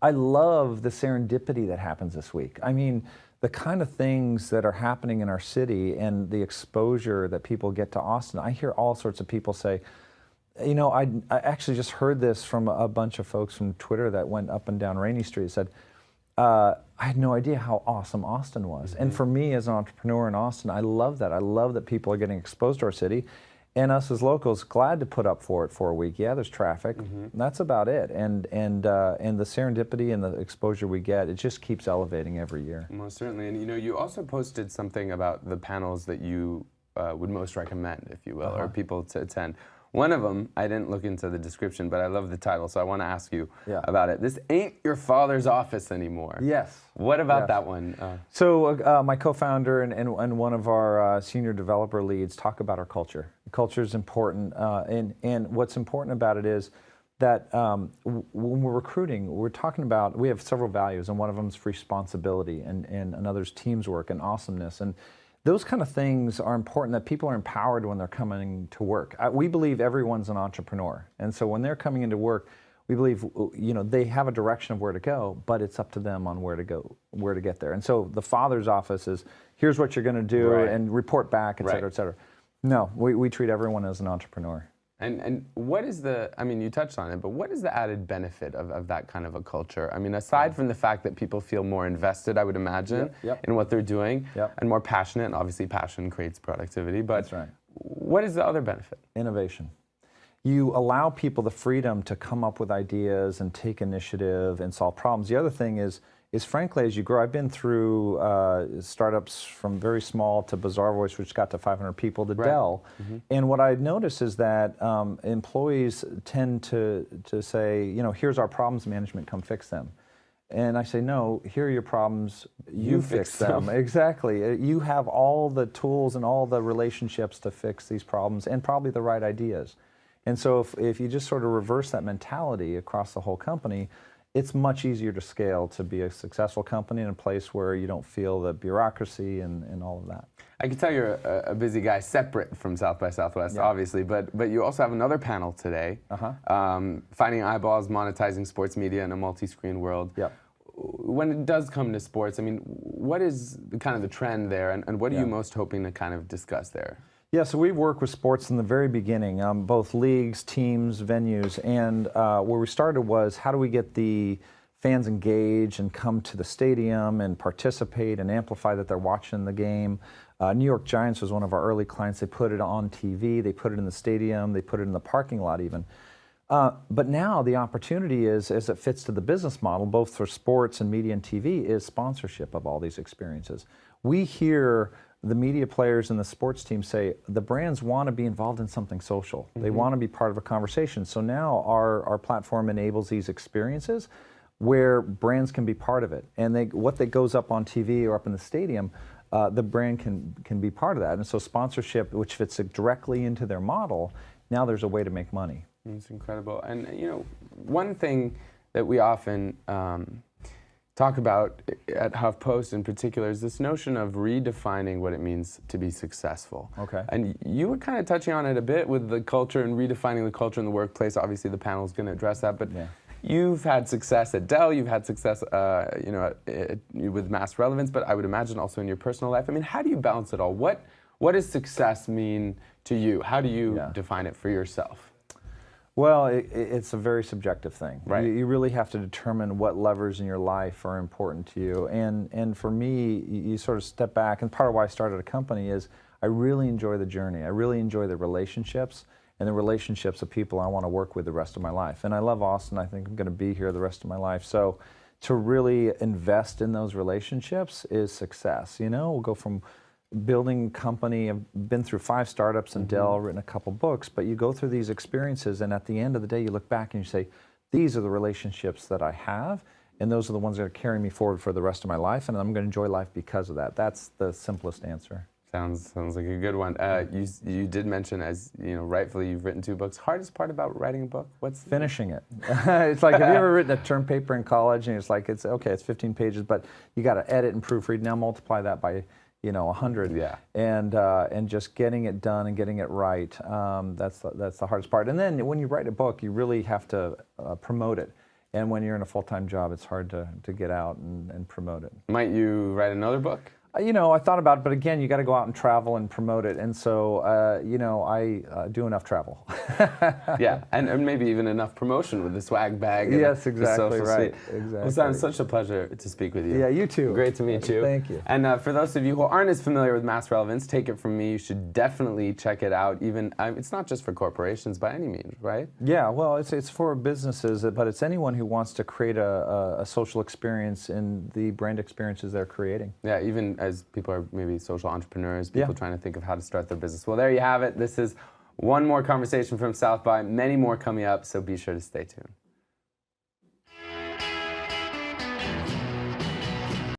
I love the serendipity that happens this week. I mean, the kind of things that are happening in our city and the exposure that people get to Austin. I hear all sorts of people say, you know, I actually just heard this from a bunch of folks from Twitter that went up and down Rainey Street. Said, I had no idea how awesome Austin was. And for me as an entrepreneur in Austin, I love that. I love that people are getting exposed to our city. And us as locals, glad to put up for it for a week. Yeah, there's traffic. That's about it. And the serendipity and the exposure we get, it just keeps elevating every year. Most certainly. And you know, you also posted something about the panels that you would most recommend, if you will, or people to attend. One of them, I didn't look into the description, but I love the title, so I want to ask you about it. This ain't your father's office anymore. Yes. What about that one? So my co-founder and one of our senior developer leads talk about our culture. Culture is important, and what's important about it is that when we're recruiting, we're talking about, we have several values, and one of them is responsibility, and another's team's work and awesomeness. And those kind of things are important, that people are empowered when they're coming to work. We believe everyone's an entrepreneur. And so when they're coming into work, we believe, you know, they have a direction of where to go, but it's up to them on where to go, where to get there. And so the father's office is, here's what you're going to do and report back, et cetera, et cetera. No, we treat everyone as an entrepreneur. And what is the, I mean, you touched on it, but what is the added benefit of that kind of a culture? I mean, aside from the fact that people feel more invested, I would imagine, in what they're doing, and more passionate, and obviously passion creates productivity, but what is the other benefit? Innovation. You allow people the freedom to come up with ideas and take initiative and solve problems. The other thing is frankly, as you grow, I've been through startups from very small to Bazaar Voice, which got to 500 people, to Dell. And what I notice is that employees tend to say, you know, here's our problems, management, come fix them. And I say, no, here are your problems, you fix them. Exactly. You have all the tools and all the relationships to fix these problems, and probably the right ideas. And so if you just sort of reverse that mentality across the whole company, it's much easier to scale to be a successful company in a place where you don't feel the bureaucracy and all of that. I can tell you're a busy guy, separate from South by Southwest, obviously, but you also have another panel today, Finding Eyeballs, Monetizing Sports Media in a Multi-Screen World. When it does come to sports, I mean, what is kind of the trend there, and what are you most hoping to kind of discuss there? Yeah, so we work with sports in the very beginning, both leagues, teams, venues, and where we started was, how do we get the fans engaged and come to the stadium and participate and amplify that they're watching the game. New York Giants was one of our early clients. They put it on TV, they put it in the stadium, they put it in the parking lot even. But now the opportunity is, as it fits to the business model, both for sports and media and TV, is sponsorship of all these experiences. We hear the media players and the sports teams say the brands want to be involved in something social. They want to be part of a conversation. So now our platform enables these experiences where brands can be part of it. And what that goes up on TV or up in the stadium, the brand can be part of that. And so sponsorship, which fits directly into their model, now there's a way to make money. It's incredible. And you know, one thing that we often talk about at Huff Post in particular is this notion of redefining what it means to be successful. Okay. And you were kind of touching on it a bit with the culture and redefining the culture in the workplace. Obviously, the panel is going to address that, but you've had success at Dell. You've had success, you know, with mass relevance, but I would imagine also in your personal life. I mean, how do you balance it all? What does success mean to you? How do you define it for yourself? Well, it's a very subjective thing. Right. You really have to determine what levers in your life are important to you. And for me, you sort of step back, and part of why I started a company is I really enjoy the journey. I really enjoy the relationships and the relationships of people I want to work with the rest of my life. And I love Austin. I think I'm going to be here the rest of my life. So to really invest in those relationships is success. You know, we'll go from building company. I've been through 5 startups in Dell, written a couple books, but you go through these experiences, and at the end of the day, you look back and you say, these are the relationships that I have, and those are the ones that are carrying me forward for the rest of my life, and I'm going to enjoy life because of that. That's the simplest answer. Sounds like a good one. You did mention, as you know, rightfully, you've written 2 books. Hardest part about writing a book? What's finishing it? It's like, have you ever written a term paper in college, and it's like, it's okay, it's 15 pages, but you got to edit and proofread. Now multiply that by 100, and just getting it done and getting it right. That's the hardest part. And then when you write a book, you really have to promote it. And when you're in a full-time job, it's hard to get out and promote it. Might you write another book? You know, I thought about it, but again, you got to go out and travel and promote it. And so, you know, I do enough travel. Yeah, and maybe even enough promotion with the swag bag. And yes, exactly the right. suite. Exactly. Well, Sam, it's such a pleasure to speak with you. Yeah, you too. Great to meet you. Thank you. And for those of you who aren't as familiar with mass relevance, take it from me, you should definitely check it out. Even it's not just for corporations by any means, right? Yeah, well, it's for businesses, but it's anyone who wants to create a social experience in the brand experiences they're creating. Yeah, even as people are maybe social entrepreneurs, people trying to think of how to start their business. Well, there you have it. This is one more conversation from South by, many more coming up, so be sure to stay tuned.